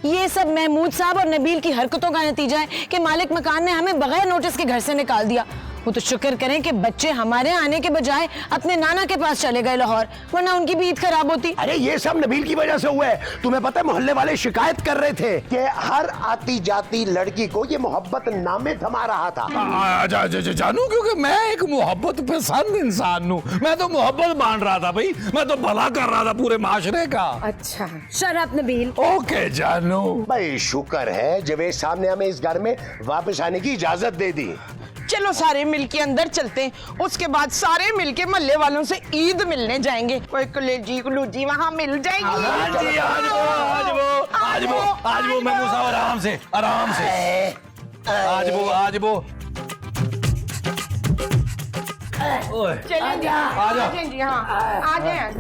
ये सब महमूद साहब और नबील की हरकतों का नतीजा है कि मालिक मकान ने हमें बगैर नोटिस के घर से निकाल दिया। वो तो शुक्र करें कि बच्चे हमारे आने के बजाय अपने नाना के पास चले गए लाहौर, वरना उनकी भी ईद खराब होती। अरे ये सब नबील की वजह से हुआ है। तुम्हें पता है मोहल्ले वाले शिकायत कर रहे थे कि हर आती जाती लड़की को ये मोहब्बत नामे थमा रहा था। जानू, क्योंकि मैं एक मोहब्बत पसंद इंसान हूँ। मैं तो मोहब्बत बांट रहा था भाई, मैं तो भला कर रहा था पूरे माशरे का। अच्छा शराब नबील। ओके जानू। भाई शुक्र है जवेद साहब ने हमें इस घर में वापस आने की इजाजत दे दी। चलो सारे मिलके अंदर चलते हैं, उसके बाद सारे मिलके मोहल्ले वालों से ईद मिलने जाएंगे। कोई कलेजी कुलूजी वहाँ मिल जाएगी। आज वो मैं मूसा आराम से आज वो चलिए जी, हाँ आ जाए।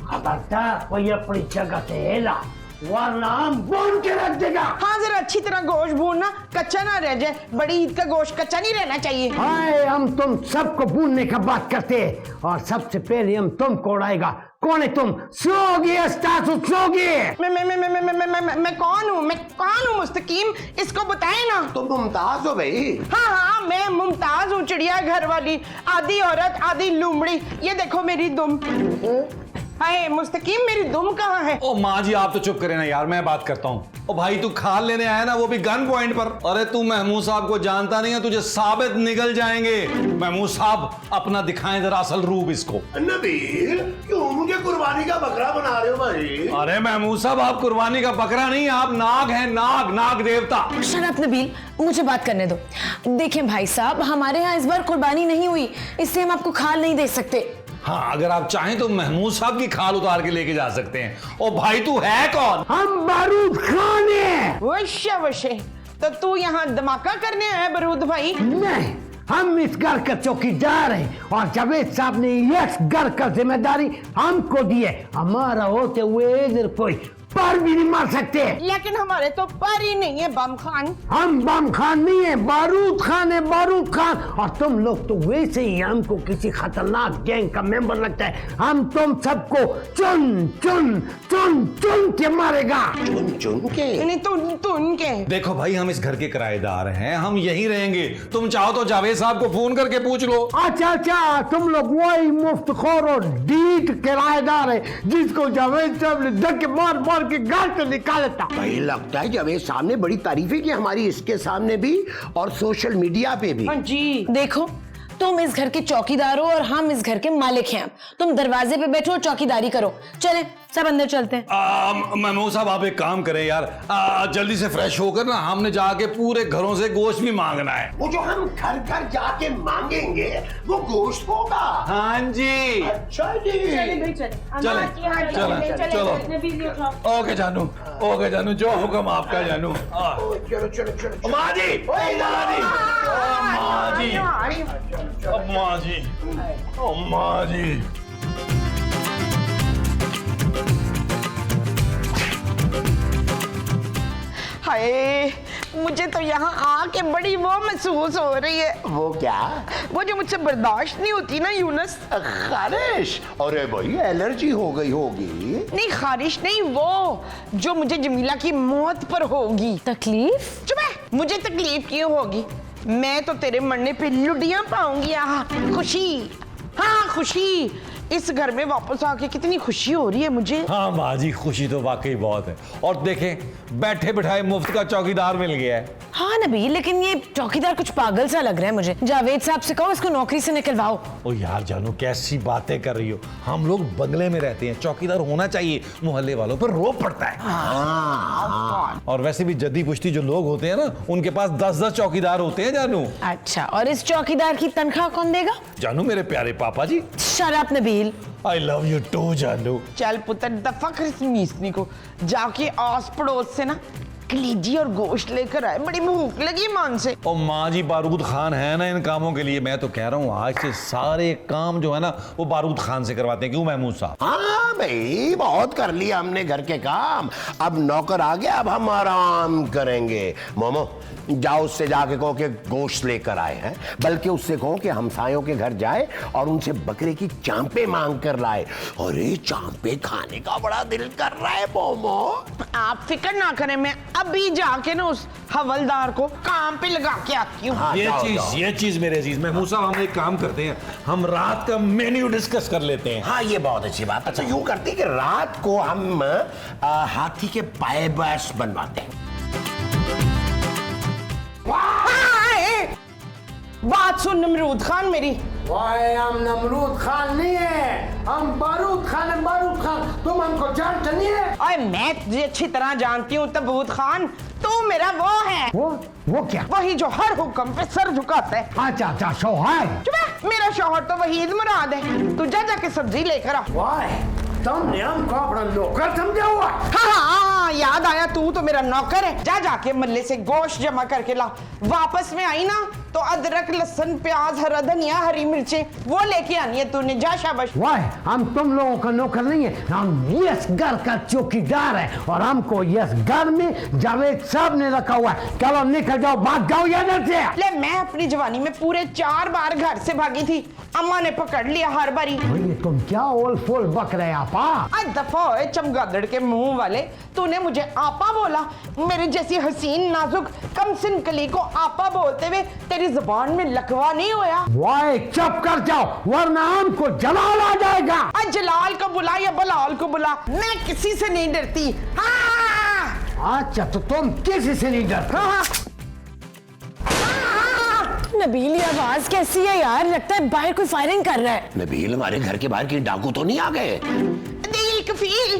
खबरदार कोई अपनी जगह से हिला वरना हम भून के रख देगा। हाँ जरा अच्छी तरह गोश्त भूनना, कच्चा ना रह जाए। बड़ी ईद का गोश्त कच्चा नहीं रहना चाहिए। हाय हम तुम सबको भूनने का बात करते हैं और सबसे पहले हम तुमको उड़ाएगा। कौन है तुम? सोगी सोगी। मैं कौन हूँ? मैं कौन हूँ मुस्तकीम? इसको बताए ना। तुम मुमताज हो भाई। हाँ मैं मुमताज हूँ, चिड़िया घर वाली, आधी औरत आधी लूमड़ी। ये देखो मेरी दुम। हाय मुस्तकीम मेरी दुम कहाँ है? ओ माँ जी आप तो चुप करें ना यार, मैं बात करता हूँ। ओ भाई तू खाल लेने आया ना, वो भी गन पॉइंट पर। अरे तू महमूद साहब को जानता नहीं है, तुझे साबित निकल जाएंगे। महमूद साहब अपना दिखाएं जरा असल रूप इसको। नबील क्यों मुझे कुर्बानी का बकरा बना रहे हो भाई? अरे महमूद साहब आप कुर्बानी का बकरा नहीं, आप नाग हैं, नाग देवता। शराब नबील मुझे बात करने दो। देखें भाई साहब, हमारे यहाँ इस बार कुर्बानी नहीं हुई, इससे हम आपको खाल नहीं दे सकते। हाँ अगर आप चाहें तो महमूद साहब की खाल उतार के लेके जा सकते हैं। ओ भाई तू है कौन? हम बारूद खान हैं। वशे तो तू यहाँ धमाका करने आया बारूद भाई? नहीं, हम इस घर का चौकीदार हैं और जावेद साहब ने इस घर का जिम्मेदारी हमको दी है। हमारा होते हुए इधर कोई पर भी नहीं मार सकते। लेकिन हमारे तो पर ही नहीं है बम खान। हम बम खान नहीं है, बारूद खान है, बारूद खान। और तुम लोग तो वैसे ही हमको किसी खतरनाक गैंग का मेंबर लगता है। हम तुम सबको चुन चुन चुन चुन के मारेगा। चुन चुन के? नहीं तुन के। देखो भाई हम इस घर के किराएदार हैं, हम यहीं रहेंगे। तुम चाहो तो जावेद साहब को फोन करके पूछ लो। अच्छा तुम लोग वही मुफ्तखोर और डीट किराएदार है जिसको जावेद साहब ने धक्के मार के घर से निकाला था। भाई लगता है जावेद साहब ने बड़ी तारीफें की हमारी इसके सामने भी और सोशल मीडिया पे भी। हाँ जी। देखो तुम इस घर के चौकीदार हो और हम इस घर के मालिक हैं। तुम दरवाजे पे बैठो और चौकीदारी करो। चलें सब अंदर चलते हैं। महमूद साहब आप एक काम करें यार, जल्दी से फ्रेश होकर ना हमने जाके पूरे घरों से गोश्त भी मांगना है। वो जो हम घर घर जाके मांगेंगे वो गोश्त होगा। हाँ जी। अच्छा जी। चलो ओके जानू जो हुक्म आपका जानू। चलो माँ जी माँ जी। हाय मुझे तो यहाँ आके बड़ी वो महसूस हो रही है। वो क्या? वो जो मुझसे बर्दाश्त नहीं होती ना यूनुस। खारिश? अरे भाई एलर्जी हो गई होगी। नहीं खारिश नहीं, वो जो मुझे जमीला की मौत पर होगी। तकलीफ? चुप है, मुझे तकलीफ क्यों होगी? मैं तो तेरे मरने पे लुडियां पाऊंगी। खुशी, हाँ खुशी। इस घर में वापस आके कितनी खुशी हो रही है मुझे। हाँ माँ जी खुशी तो वाकई बहुत है। और देखें बैठे बिठाए मुफ्त का चौकीदार मिल गया है। हाँ नबी, लेकिन ये चौकीदार कुछ पागल सा लग रहा है मुझे। जावेद साहब से कहो इसको नौकरी से निकलवाओ। ओ यार जानू कैसी बातें कर रही हो, हम लोग बंगले में रहते हैं, चौकीदार होना चाहिए, मोहल्ले वालों पर रोब पड़ता है। और वैसे भी जद्दी पुश्ती जो लोग होते हैं ना उनके पास 10-10 चौकीदार होते हैं जानू। अच्छा, और इस चौकीदार की तनख्वाह कौन देगा? जानू मेरे प्यारे पापा जी। शराब नबील। आई लव यू टू जानू। चल पुत्र दफा खरीदनी को जाके आस पड़ोस से ना कलेजी और गोश्त लेकर आए, बड़ी भूख लगी मान से। और माँ जी बारूद खान है ना इन कामों के लिए। मैं तो कह रहा हूँ आज से सारे काम जो है ना वो बारूद खान से करवाते हैं। क्यों महमूद साहब? हाँ भाई, बहुत कर लिया हमने घर के काम, अब नौकर आ गया, अब हम आराम करेंगे। मोमो, जाओ उससे जाके कहो कि गोश्त लेकर आए हैं, बल्कि उससे कहो कि हमसायों के घर जाए और उनसे बकरे की चांपे मांग कर लाए। अरे चांपे खाने का बड़ा दिल कर रहा है मोमो। आप फिक्र ना करें, मैं अभी जाके ना उस हवलदार को काम पे लगा के आती हूँ। हाँ, जाओ, जाओ। ये चीज मेरे अजीज महमूद साहब, हम एक काम करते हैं, हम रात का मेन्यू डिस्कस कर लेते हैं। हाँ, ये बहुत अच्छी बात। अच्छा, यूं करते हैं कि रात को हम हाथी के पाए बस बनवाते हैं। बात सुन नमरूद खान मेरी। वाह, हम नमरूद खान नहीं है, हम बारूद खान है, बारूद खान। तुम हमको जानते नहीं है? अरे मैं तुझे अच्छी तरह जानती हूँ तबूत खान, तू मेरा वो है। वो क्या? वही जो हर हुक्म पे सर झुकाता है। अच्छा अच्छा, शौहर। चुप है, मेरा शौहर तो वहीद मुराद है। तू जा जाके सब्जी लेकर आ। वाह, तुमने हमको अपना नौकर समझा हुआ? हाँ, याद आया, तू तो मेरा नौकर है। जा जाके मल्ले से गोश्त जमा करके ला। वापस में आई ना तो अदरक, लहसुन, प्याज, हरा धनिया, हरी मिर्चें वो लेके आनी है तूने। जा शाबाश। वाह, हम तुम लोगों का नौकर नहीं है, हम यस घर का चौकीदार है और हमको यस घर में जावेद साहब ने रखा हुआ है। चलो निकल जाओ, भाग जाओ यहाँ से। ले, मैं अपनी जवानी में पूरे 4 बार घर से भागी थी, अम्मा ने पकड़ लिया हर बारी। ये तुम क्या ओल फोल बक रहे आपा? आज दफा होए चमगादड़ के मुंह वाले, तूने मुझे आपा बोला। मेरी जैसी हसीन नाजुक कमसिन कली को आपा बोलते हुए तेरी जुबान में लकवा नहीं होया? वाह, चुप कर जाओ वरना हमको जलाल आ जाएगा। आज जलाल को बुला या बलाल को बुला, मैं किसी से नहीं डरती। हाँ अच्छा, तो तुम किसी से नहीं डरते? हाँ। नबील, ये आवाज कैसी है यार? लगता है बाहर कोई फायरिंग कर रहा है। नबील, हमारे घर के बाहर की डाकू तो नहीं आ गए? दिल कफील,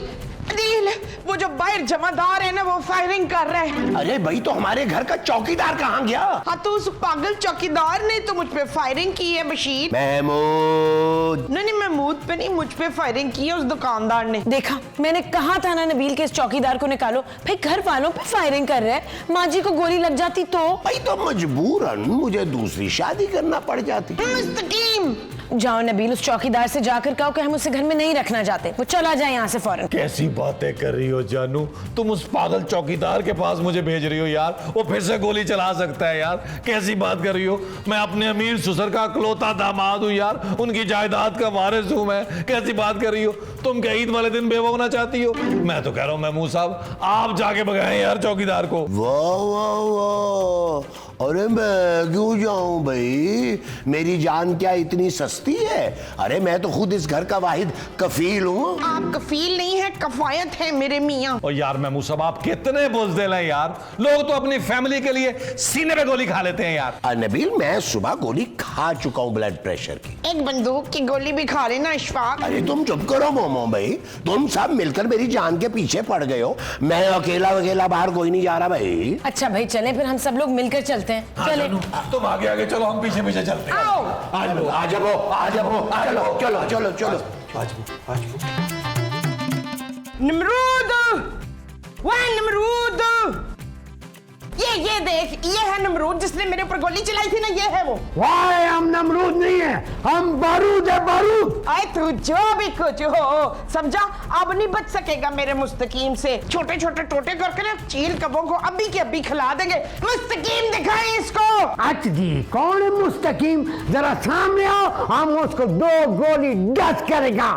दिल, वो जो बाहर जमादार है ना वो फायरिंग कर रहा है। अरे भाई, तो हमारे घर का चौकीदार कहाँ गया? हाँ, तो उस पागल चौकीदार ने तो मुझ पे फायरिंग की है बशीर। महमूद। नहीं, महमूद पे नहीं, मुझ पे फायरिंग की है उस दुकानदार ने। देखा, मैंने कहा था ना नबील के इस चौकीदार को निकालो, फिर घर वालों पे फायरिंग कर रहे हैं। माँ जी को गोली लग जाती तो? भाई, तो मजबूरन मुझे दूसरी शादी करना पड़ जाती। मुस्तकीम, जाओ नबील, उस चौकीदार से जाकर कहो कि हम उसे घर में नहीं रखना चाहते, वो चला जाए यहाँ से फौरन। कैसी बातें कर रही हो जानू? तुम उस पागल चौकीदार के पास मुझे भेज रही हो यार? वो फिर से गोली चला सकता है यार। कैसी बात कर रही हो? मैं अपने अमीर ससुर का इकलौता दामाद हूँ यार, उनकी जायदाद का वारिस हूँ मैं। कैसी बात कर रही हो? तुम क्या ईद वाले दिन बेवा होना चाहती हो? मैं तो कह रहा हूँ महमूद साहब, आप जाके भगाएं यार चौकीदार को। वाह वाह वाह, अरे मैं क्यों जाऊं भाई? मेरी जान क्या इतनी सस्ती है? अरे मैं तो खुद इस घर का वाहिद कफील हूँ। आप कफील नहीं है, कफायत है मेरे मियाँ। और यार महमूद साहब, आप कितने बुज़दिल हैं यार। लोग तो अपनी फैमिली के लिए सीने पे गोली खा लेते हैं यार। नबील, मैं सुबह गोली खा चुका हूँ ब्लड प्रेशर की। एक बंदूक की गोली भी खा लेना इशफाक। अरे तुम चुप करो मोमो भाई, तुम सब मिलकर मेरी जान के पीछे पड़ गए हो। मैं अकेला बाहर कोई नहीं जा रहा भाई। अच्छा भाई, चले फिर हम सब लोग मिलकर चलते हैं। हाँ, चले। तुम आगे आगे चलो, हम पीछे पीछे चलते हैं। आओ। आ जाओ, चलो। नमरूद, वह नमरूद, ये देख, ये है नमरूद जिसने मेरे ऊपर गोली चलाई थी ना, ये है वो। वाह, हम नमरूद नहीं है, हम बारूद है, बारूद। आए तू जो भी कुछ हो, समझा? अब नहीं बच सकेगा मेरे मुस्तकीम से। छोटे छोटे टोटे करके ना चील कबों को अभी के अभी खिला देंगे। मुस्तकीम दिखाए इसको। अच्छा जी, कौन है मुस्तकीम? जरा सामने आओ, हम उसको 2 गोली डस करेगा।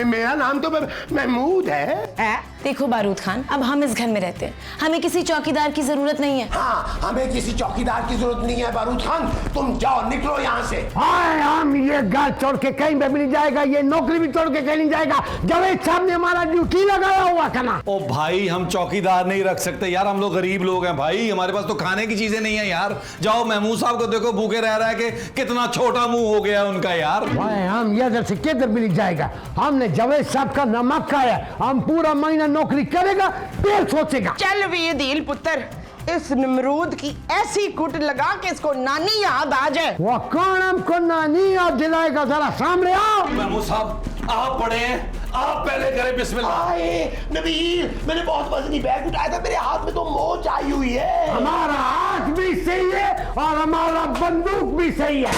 मेरा नाम तो महमूद है। देखो बारूद खान, अब हम इस घर में रहते हैं, हमें किसी चौकीदार की जरूरत नहीं है। हाँ, हमें किसी चौकीदार की जरूरत नहीं है। बारूद खान, तुम जाओ, निकलो यहाँ से। हाय, हम ये घर छोड़ के कहीं भी नहीं जाएगा, ये नौकरी भी छोड़ के कहीं नहीं जाएगा। जावेद साहब ने हमारा ड्यूटी लगाया हुआ था ना। ओ भाई, हम चौकीदार नहीं रख सकते यार, हम लोग गरीब लोग हैं भाई, हमारे पास तो खाने की चीजें नहीं है यार। जाओ, महमूद साहब को देखो, भूखे रह रहा है कि कितना छोटा मुंह हो गया उनका यार। भाई, हम इधर से किधर भी नहीं जाएगा। हमने जावेद साहब का नमक खाया, हम पूरा महीना नौकरी करेगा फिर सोचेगा। चल वे दिल पुत्र, इस नमरूद की ऐसी कुट लगा के इसको नानी याद आ जाए। वो कौन हमको नानी याद दिलाएगा? जरा सामने आओ। महमूद साहब, आप पढ़े हैं, आप पहले करें बिस्मिल्लाह। नबील, मैंने बहुत वजनी बैग उठाया था, मेरे हाथ में तो मोच आई हुई है। हमारा हाथ भी सही है और हमारा बंदूक भी सही है।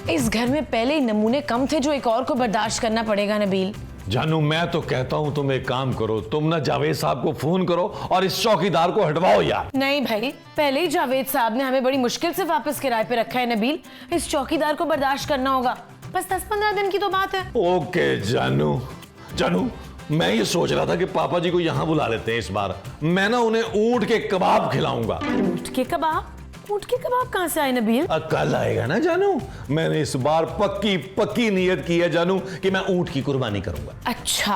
इस घर में पहले ही नमूने कम थे जो एक और को बर्दाश्त करना पड़ेगा नबील। जानू, मैं तो कहता हूं तुम एक काम करो, तुम ना जावेद साहब को फोन करो और इस चौकीदार को हटवाओ यार। नहीं भाई, पहले ही जावेद साहब ने हमें बड़ी मुश्किल से वापस किराए पे रखा है नबील, इस चौकीदार को बर्दाश्त करना होगा। बस 10-15 दिन की तो बात है। ओके जानू, जानू मैं ये सोच रहा था कि पापा जी को यहाँ बुला लेते हैं इस बार। मैं ना उन्हें ऊंट के कबाब खिलाऊंगा। ऊंट के कबाब? ऊंट के कबाब कहाँ से आए नबील? कल आएगा ना जानू, मैंने इस बार पक्की नियत की है जानू कि मैं ऊंट की कुर्बानी करूंगा। अच्छा,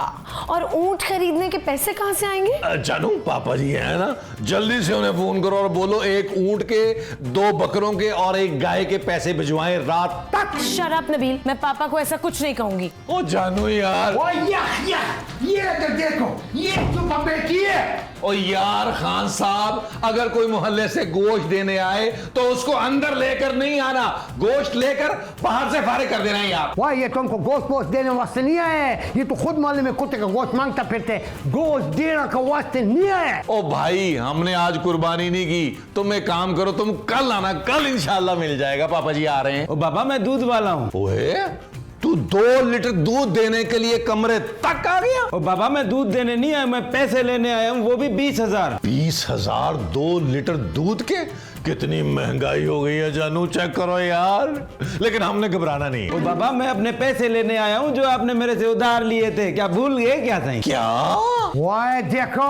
और ऊंट खरीदने के पैसे कहाँ से आएंगे? जानू पापा जी है ना, जल्दी से उन्हें फोन करो और बोलो एक ऊंट के, 2 बकरों के और 1 गाय के पैसे भिजवाएं रात तक। शट अप नबील, मैं पापा को ऐसा कुछ नहीं कहूंगी। ओ जानू यार। ओ ये तो देखो, ये जो बेटी है। ओ यार खान साहब, अगर कोई मोहल्ले से गोश्त देने आए तो उसको अंदर लेकर नहीं आना, गोश्त लेकर बाहर से फारिग कर देना है यार। वाह, ये तुमको गोश्त देने वास्ते नहीं आए, ये तो खुद मोहल्ले में कुत्ते का गोश्त मांगता फिरते, गोश्त देने का वास्ते नहीं आए। ओ भाई, हमने आज कुर्बानी नहीं की, तुम एक काम करो, तुम कल आना, कल इंशाल्लाह मिल जाएगा। पापा जी आ रहे हैं। ओ बाबा, मैं दूध वाला हूँ। ओए, तू 2 लीटर दूध देने के लिए कमरे तक आ गया? ओ बाबा, मैं दूध देने नहीं आया, मैं पैसे लेने आया हूँ, वो भी 20,000। 20,000 2 लीटर दूध के? कितनी महंगाई हो गई है जानू, चेक करो यार। लेकिन हमने घबराना नहीं। ओ बाबा, मैं अपने पैसे लेने आया हूँ जो आपने मेरे से उधार लिए थे, क्या भूल गए क्या सही? क्या? वाह देखो,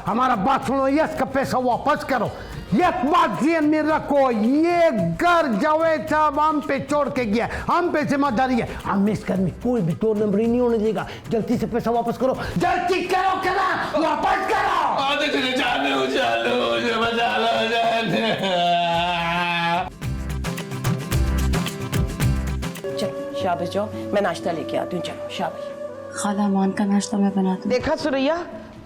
हमारा बात सुनो, यस का पैसा वापस करो। एक बात ध्यान में रखो, ये घर जावेद साहब हम पे छोड़ के गया, हम पे जिम्मेदारी है, हम इस घर में कोई भी 2 नंबरी नहीं होने देगा। जल्दी से पैसा वापस करो, जल्दी करो, वापस करो। चलो शाबाश, जाओ, मैं नाश्ता लेके आती हूँ। चलो शाबाश। खाला अमान का नाश्ता मैं बनाती हूँ। देखा सुरैया,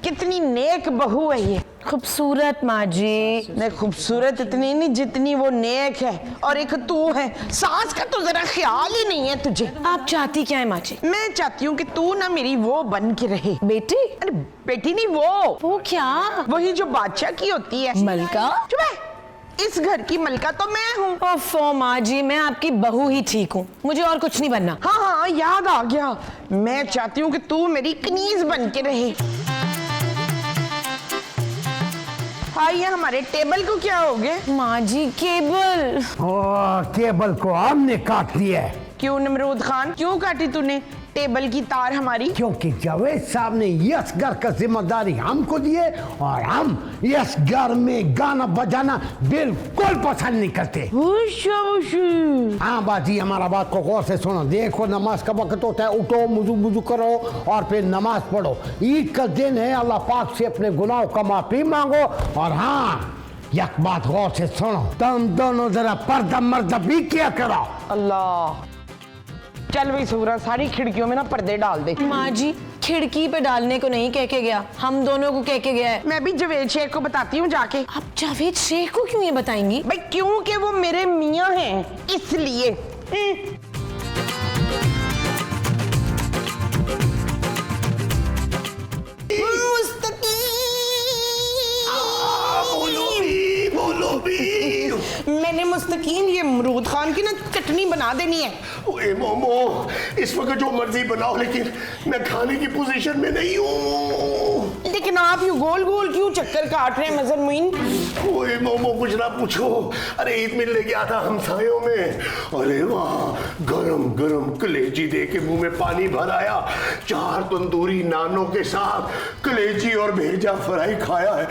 कितनी नेक बहू है ये। खूबसूरत माँ जी। नहीं, खूबसूरत इतनी नहीं जितनी वो नेक है। और एक तू है, सास का तो जरा ख्याल ही नहीं है तुझे। आप चाहती क्या है माँ जी? मैं चाहती हूँ कि तू ना मेरी वो बन के रहे। बेटी? अरे बेटी नहीं, वो क्या? वही जो बादशाह की होती है। मलका? चुप है, इस घर की मलका तो मैं हूँ। ओफो माँ जी, मैं आपकी बहू ही ठीक हूँ, मुझे और कुछ नहीं बनना। हाँ हाँ, याद आ गया, मैं चाहती हूँ कि तू मेरी कनीज बन के रहे। हाँ, ये हमारे टेबल को क्या हो गया? माँ जी, केबल। केबल को हमने काट दिया है। क्यों नमरूद खान, क्यों काटी तूने टेबल की तार हमारी? क्योंकि जावेद साहब ने यस घर का जिम्मेदारी हमको दिए और हम यस घर में गाना बजाना बिल्कुल पसंद नहीं करते। हाँ बाजी, हमारा बात को गौर से सुनो। देखो, नमाज का वक्त होता है, उठो, वुजू करो और फिर नमाज पढ़ो। ईद का दिन है, अल्लाह पाक से अपने गुनाहों का माफी मांगो। और हाँ, एक बात गौर से सुनो, तुम दोनों जरा पर्दा मर्दा भी किया करो। अल्लाह, चल भाई सूरा, सारी खिड़कियों में ना पर्दे डाल दे। माँ जी, खिड़की पे डालने को नहीं कह के गया, हम दोनों को कह के गया है। मैं भी जावेद शेख को बताती हूँ जाके। आप जावेद शेख को क्यों ये बताएंगी? भाई क्योंकि वो मेरे मियाँ हैं, इसलिए। बोलो भी। मैंने मुस्तकीम ये अमरूद खान की ना चटनी बना देनी है। ओए मोमो, इस वक्त जो मर्जी बनाओ, लेकिन मैं खाने की पोजीशन में नहीं हूँ। लेकिन आप यूं गोल गोल क्यों चक्कर काट रहे हैं मजर मुइन? ओए मोमो, कुछ ना पूछो। अरे ईद मिलने गया था हमसायों में, अरे वाह, गरम गरम कलेजी दे के मुंह में पानी भर आया। 4 तंदूरी नानों के साथ कलेजी और भेजा फ्राई खाया है।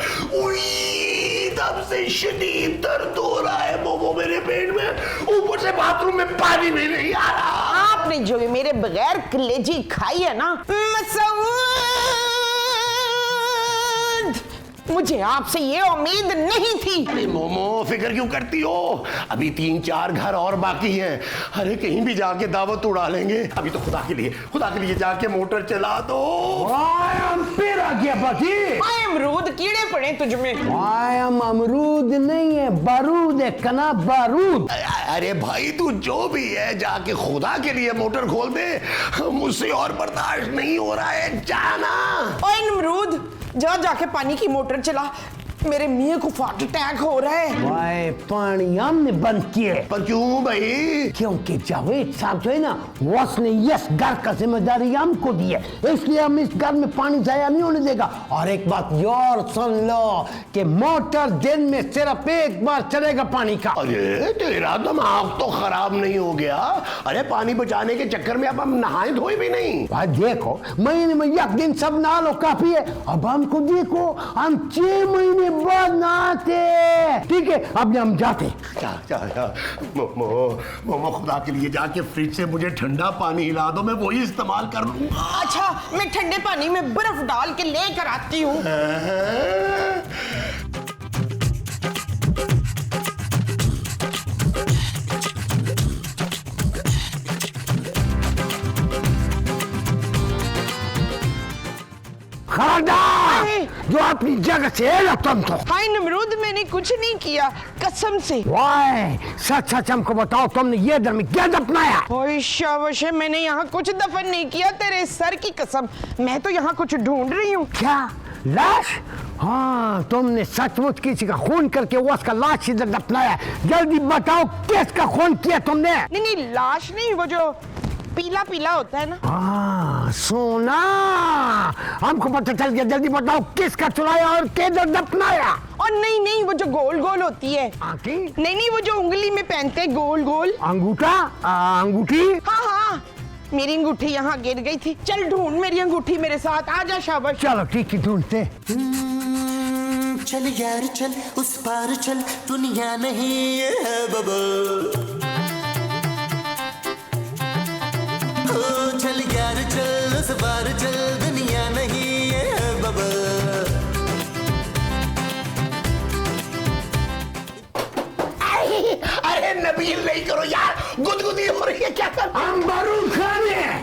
तब से शदीद दर्द हो रहा है मोमो मेरे पेट में, ऊपर से बाथरूम में पानी भी नहीं आ रहा। आपने जो भी मेरे बगैर कलेजी खाई है ना, मसूद, मुझे आपसे ये उम्मीद नहीं थी। अरे मोमो फिक्र क्यों करती हो, अभी 3-4 घर और बाकी हैं। अरे कहीं भी जाके दावत उड़ा लेंगे। अभी तो खुदा के लिए जाके मोटर चला दो। फिर आ गया बाकी। आए अमरूद कीड़े पड़े तुझ में। अमरूद नहीं है, बारूद है कना, बारूद। अरे भाई तू जो भी है जाके खुदा के लिए मोटर खोल दे, मुझसे और बर्दाश्त नहीं हो रहा है, जाना। ओए अमरूद जाके पानी की मोटर चला, मेरे मियाँ को हार्ट अटैक हो रहा है। वाह, पानी हमने बंद किए। पर क्यों भाई? क्योंकि जावेद साहब जो है ना, उसने इस घर का जिम्मेदारी हमको दी है, इसलिए हम इस घर में पानी जाया नहीं होने देगा। और एक बात और सुन लो कि मोटर दिन में सिर्फ एक बार चलेगा पानी का। अरे तेरा दिमाग तो खराब नहीं हो गया? अरे पानी बचाने के चक्कर में अब हम नहाए धोए भी नहीं। भाई देखो, महीने में एक दिन सब नहा लो काफी है। अब हमको देखो, हम 6 महीने बाद नहाते। ठीक है, अब हम जाते। मोमो खुदा के लिए जाके फ्रिज से मुझे ठंडा पानी हिला दो, मैं वही इस्तेमाल कर लूंगा। अच्छा, मैं ठंडे पानी में बर्फ डाल के लेकर आती हूँ। जो अपनी जगह से है ना तुम तो। हाय नमरूद, मैंने कुछ नहीं किया कसम से। वाह, सच सच हमको बताओ, तुमने ये दर में क्या दफनाया? ओए शाबाश, मैंने यहाँ कुछ दफन नहीं किया, तेरे सर की कसम। मैं तो यहाँ कुछ ढूंढ रही हूँ। क्या लाश? हाँ, तुमने सचमुच किसी का खून करके उसका लाश इधर दफनाया। जल्दी बताओ किसका खून किया तुमने? नहीं, लाश नहीं, वो जो पीला पीला होता है ना। हाँ, सोना, हमको पता चल गया। जल्दी बताओ किसका चुराया और किधर दफनाया? और नहीं, वो जो गोल गोल होती है। आंटी? नहीं, वो जो उंगली में पहनते हैं, गोल गोल। अंगूठा? अंगूठी? हाँ, मेरी अंगूठी यहाँ गिर गई थी। चल ढूंढ मेरी अंगूठी मेरे साथ, आजा शाबाश। चलो ठीक है, ढूंढते। चल यार चल, उस पार चल, दुनिया नहीं है बबल। चल यार चल, उस पार चल, दुनिया नहीं है बबल। अरे नबील नहीं करो यार, गुदगुदी हो रही है, क्या कर? हम बारूद खान हैं।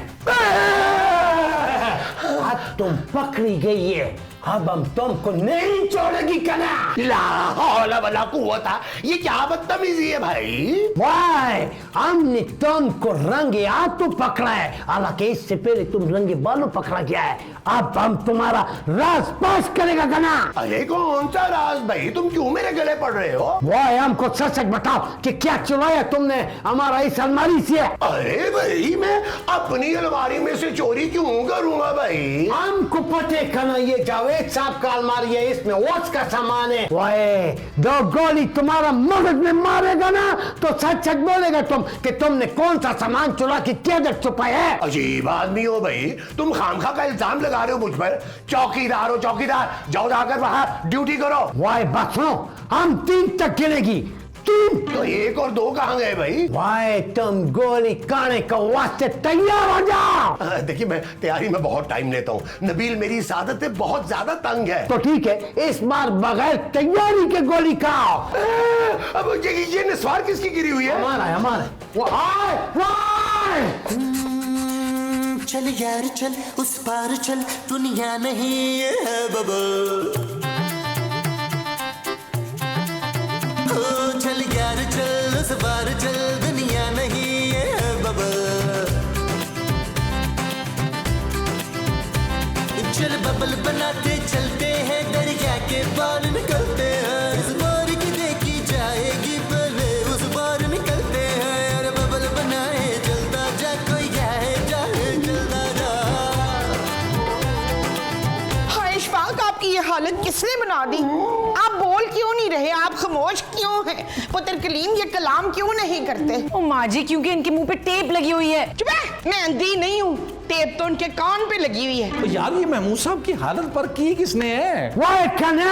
आज तुम पकड़ी गई है, अब हम तुमको नहीं छोड़ेगी कना। ला हौला वला कुव्वता, ये क्या बदतमीजी है भाई? वाह, हमने तुमको रंगे हाथों पकड़ा है, हालांकि इससे पहले तुम रंगे बालों पकड़ा गया है। अब हम तुम्हारा राज पास करेगा कना। अरे कौन सा राज भाई, तुम क्यों मेरे गले पड़ रहे हो? वाह, हमको सच सच बताओ कि क्या चुराया तुमने हमारा इस अलमारी से? अरे भाई, मैं अपनी अलमारी में से चोरी क्यों करूंगा भाई? हमको पते कना, ये जावेद साहब का अलमारी है, इसमें उसका सामान है। वाह, 2 गोली तुम्हारा मगज में मारेगा ना तो सच सच बोलेगा तुम कि तुमने कौन सा सामान चुरा के किधर छुपाया है। अजीब आदमी हो भाई, तुम खामखा का इल्जाम लगा रहे हो मुझ पर। चौकीदार हो चौकीदार, जाओ जाकर बाहर ड्यूटी करो। वाह, बात सुनो, हम 3 तक गिनेगी। 3 तो 1 और 2 कहाँ गए भाई? वाह, तुम गोली खाने का वास्ते तैयार हो जाओ। देखिए, मैं तैयारी में बहुत टाइम लेता हूँ। नबील मेरी इस आदत से बहुत ज्यादा तंग है। तो ठीक है, इस बार बगैर तैयारी के गोली खाओ। अब ये निस्वार किसकी गिरी हुई है? हमारा वो चल यार चल, उस पार चल, दुनिया नहीं है बबल। चल यार चल, उस पार चल, दुनिया नहीं है बबल। चल बबल बनाते चलते हैं, दरिया के पार निकलते हैं। इस बार की देखी जाएगी पहले, उस बार निकलते हैं। यार बबल बनाए चलता जा, कोई जाए जाए चलता जा। हाय इशफाक, आपकी ये हालत किसने बना दी? आप बोल क्यों नहीं रहे? आप खामोश क्यों हैं? पुत्र कलीम, ये कलाम क्यों नहीं करते? ओ माँ जी, क्योंकि इनके मुंह पे टेप लगी हुई है। चुप है, मैं अंधी नहीं हूँ। टेप तो उनके कान पे लगी हुई है। तो यार, ये महमूद साहब की हालत पर की किसने है? वाह कना,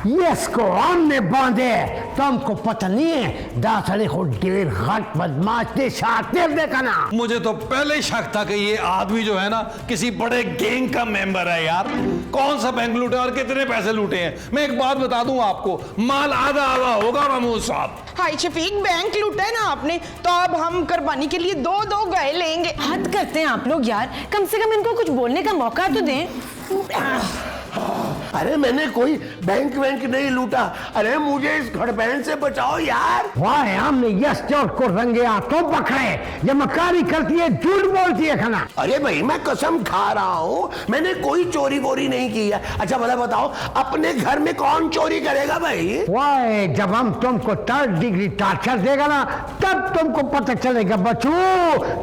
इसको हमने बांधे, तुमको पता नहीं है दासड़े को ढेर घट बदमाश ने शातिर देखा ना। मुझे तो पहले ही शक था कि ये आदमी जो है ना किसी बड़े गैंग का मेंबर है यार। कौन सा बैंक लूटे और कितने पैसे लूटे हैं। मैं एक बात बता दूं आपको, माल आधा आधा होगा महमूद साहब। हाय शफीक, बैंक लूटा है ना आपने, तो अब हम कुर्बानी के लिए दो गाय लेंगे। हद करते हैं आप लोग यार, कम से कम इनको कुछ बोलने का मौका तो दें। अरे मैंने कोई बैंक वैंक नहीं लूटा। अरे मुझे इस घड़बैन से बचाओ यार। वाह, हमने यस चोर को रंगे हाथों पकड़े। ये मकारी करती है, झूठ बोलती है खाना। अरे भाई मैं कसम खा रहा हूँ, मैंने कोई चोरी वोरी नहीं की है। अच्छा भला बताओ, अपने घर में कौन चोरी करेगा भाई? वाह, जब हम तुमको 3rd डिग्री टॉर्चर देगा ना, तब तुमको पता चलेगा बच्चू,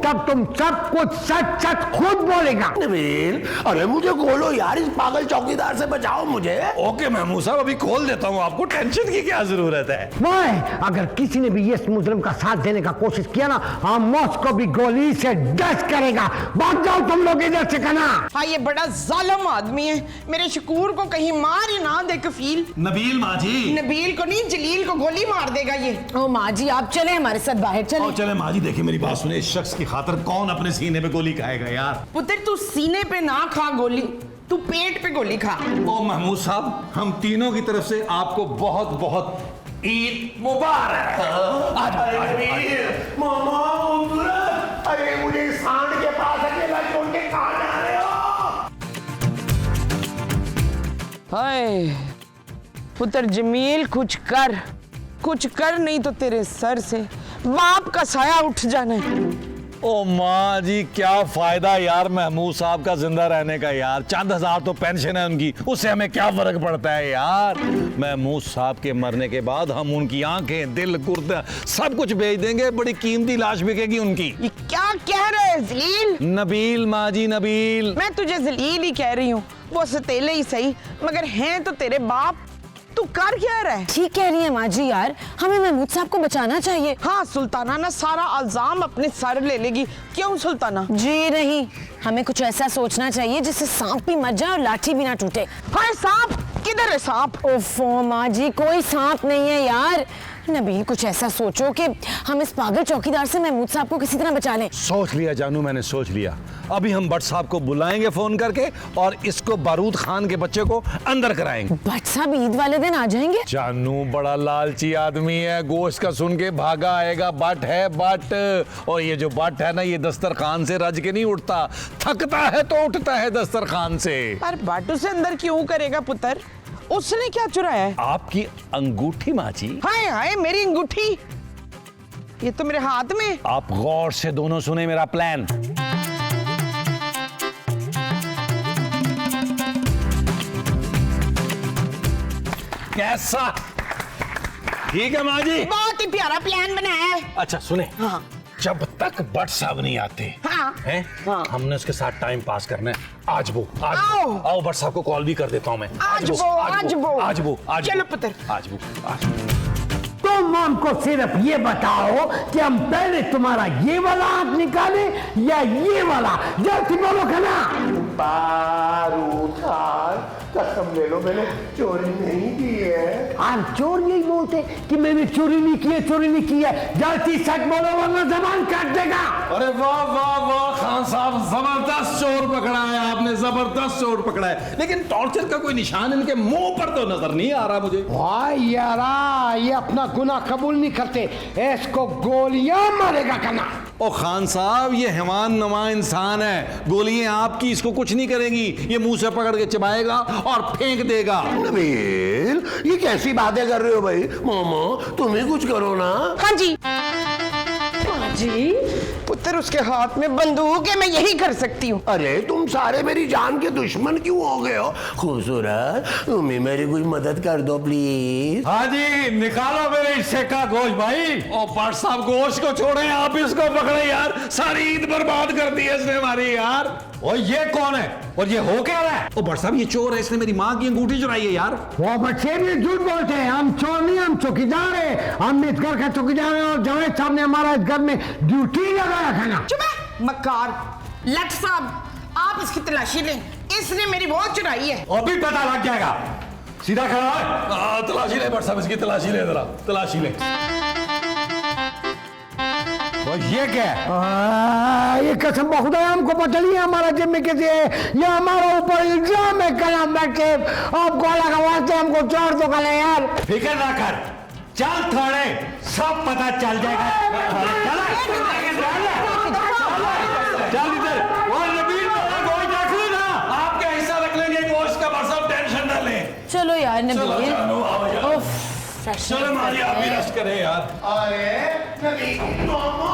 तब तुम सब कुछ सच सच खुद बोलेगा। नबील, अरे मुझे खोलो यार, इस पागल चौकीदार से बचाओ मुझे। ओके महमूद साहब, अभी खोल देता हूँ आपको, टेंशन की क्या जरूरत है। वाह, अगर किसी ने भी इस मुजरिम का साथ देने का कोशिश किया ना, हम उसको भी गोली से डस्ट करेगा। भाग जाओ तुम लोग इधर से कहना। हाँ, ये बड़ा जालिम आदमी है, मेरे शकूर को कहीं मार ही ना दे कफील। नबील माँ जी। नबील को नहीं, जलील को गोली मार देगा ये। ओ माँ जी, आप चले हमारे साथ बाहर चले। चले माँ जी, देखिए मेरी बात सुने, इस शख्स की खातर कौन अपने सीने पे गोली खाएगा यार। पुत्र, तू सीने पे ना खा गोली, तू पेट पे गोली खा। ओ महमूद साहब, हम तीनों की तरफ से आपको बहुत बहुत ईद मुबारक। अरे मुझे सांड के पास अकेला छोड़ के कहां जा रहे हो? हाय पुत्र जमील, कुछ कर नहीं तो तेरे सर से बाप का साया उठ जाना है। ओ माँ जी, क्या फायदा यार महमूद साहब का जिंदा रहने का यार। चंद हजार तो पेंशन है उनकी, उससे हमें क्या फर्क पड़ता है यार। महमूद साहब के मरने के बाद हम उनकी आंखें, दिल, गुर्दा सब कुछ बेच देंगे, बड़ी कीमती लाश बिकेगी उनकी। ये क्या कह रहे हैं जलील? नबील माँ जी, नबील। मैं तुझे जलील ही कह रही हूँ, वो सतेले ही सही, मगर हैं तो तेरे बाप। तू कर क्या रहा है? ठीक कह रही है माँ जी यार, हमें महमूद साहब को बचाना चाहिए। हाँ, सुल्ताना ना सारा इल्जाम अपने सर ले लेगी। क्यों सुल्ताना? जी नहीं, हमें कुछ ऐसा सोचना चाहिए जिससे सांप भी मर जाए और लाठी भी ना टूटे। हाय सांप, किधर है सांप? ओफो माँ जी, कोई सांप नहीं है यार। नबील, कुछ ऐसा सोचो कि हम इस पागल चौकीदार से महमूद साहब को किसी तरह बचा लें। सोच लिया जानू, मैंने सोच लिया। अभी हम भट्ट साहब को बुलाएंगे फोन करके और इसको बारूद खान के बच्चे को अंदर कराएंगे। भट्ट साहब ईद वाले दिन आ जाएंगे? जानू बड़ा लालची आदमी है, गोश्त का सुन के भागा आएगा। बट है बट, और ये जो बट है ना, ये दस्तरखान से रज के नहीं उठता, थकता है तो उठता है दस्तरखान से। पर बाटू से अंदर क्यों करेगा पुत्र? उसने क्या चुराया है? आपकी अंगूठी माँ जी। हाय हाय, मेरी अंगूठी, ये तो मेरे हाथ में। आप गौर से दोनों सुने मेरा प्लान। कैसा? ठीक है माँ जी, बहुत ही प्यारा प्लान बनाया है। अच्छा सुने, हाँ। जब तक भट्ट साहब नहीं आते हाँ। हैं, हमने उसके साथ टाइम पास करना है। आज वो आओ भट्ट साहब को कॉल भी कर देता हूँ मैं। आज वो चलो पुत्र। आज वो तुम हमको सिर्फ ये बताओ कि हम पहले तुम्हारा ये वाला हाथ निकाले या ये वाला, जल्दी बोलो खाना। बारूद खान, कसम ले लो, मैंने चोरी नहीं की है। हम चोर यही बोलते कि मैंने चोरी नहीं की है। जल्दी सच बोलो वरना जबान काट देगा। अरे वाह वाह वाह खान साहब, जबरदस्त चोर पकड़ा है आपने, जबरदस्त चोर पकड़ा है। लेकिन टॉर्चर का कोई निशान इनके मुंह पर तो नजर नहीं आ रहा मुझे। वाह यारा, ये अपना गुनाह कबूल नहीं करते, इसको गोलियां मारेगा कना। ओ खान साहब, ये हैवान नुमा इंसान है, गोलियां आपकी इसको कुछ नहीं करेंगी। ये मुंह से पकड़ के चिबाएगा और फेंक देगा। नबील, ये कैसी बातें कर रहे हो भाई? मोमो, तुम ही कुछ करो ना। हाँ जी। जी पुत्र, उसके हाथ में बंदूक है, मैं यही कर सकती हूँ। अरे तुम सारे मेरी जान के दुश्मन क्यों हो गए हो? खूबसूरत, तुम ही मेरी कोई मदद कर दो प्लीज। हाँ जी, निकालो मेरे हिस्से का गोश्त भाई। और भट्ट साहब गोश्त को छोड़े, आप इसको पकड़े यार। सारी ईद बर्बाद कर दी है इसने हमारी यार। और ये कौन है और ये हो क्या रहा है? ओ भट्ट साहब, ये चोर है, इसने मेरी माँ की अंगूठी चुराई है यार। वो बच्चे भी झूठ बोलते हैं, हम चोर नहीं, हम चौकीदार है। हम इस घर का चौकीदार है और जावेद साहब ने हमारा इस घर में ड्यूटी लगाया था ना। चुप है मक्कार। लट साहब, आप इसकी तलाशी लें, इसने मेरी वॉच चुराई है। अभी पता लग जाएगा। सीधा खड़ा है। तलाशी ले बट साहब, इसकी तलाशी ले जरा, तलाशी ले। तो ये क्या है? ये कसम खुदा हमको पता नहीं है हमारा जिम्मे कैसे है, ये हमारा ऊपर इल्जाम है कलम बैठे। आपको अल्लाह का वास्ते हमको छोड़ दो कल यार। फिक्र ना कर, चल थोड़े सब पता चल जाएगा। चल इधर, और नबील गोश्त रख लेना, आपका हिस्सा रख लेंगे गोश्त का, बस आप टेंशन ना लें। चलो यार नबील, चलो मारिया, आप भी रेस्ट करें यार। अरे नबील मामा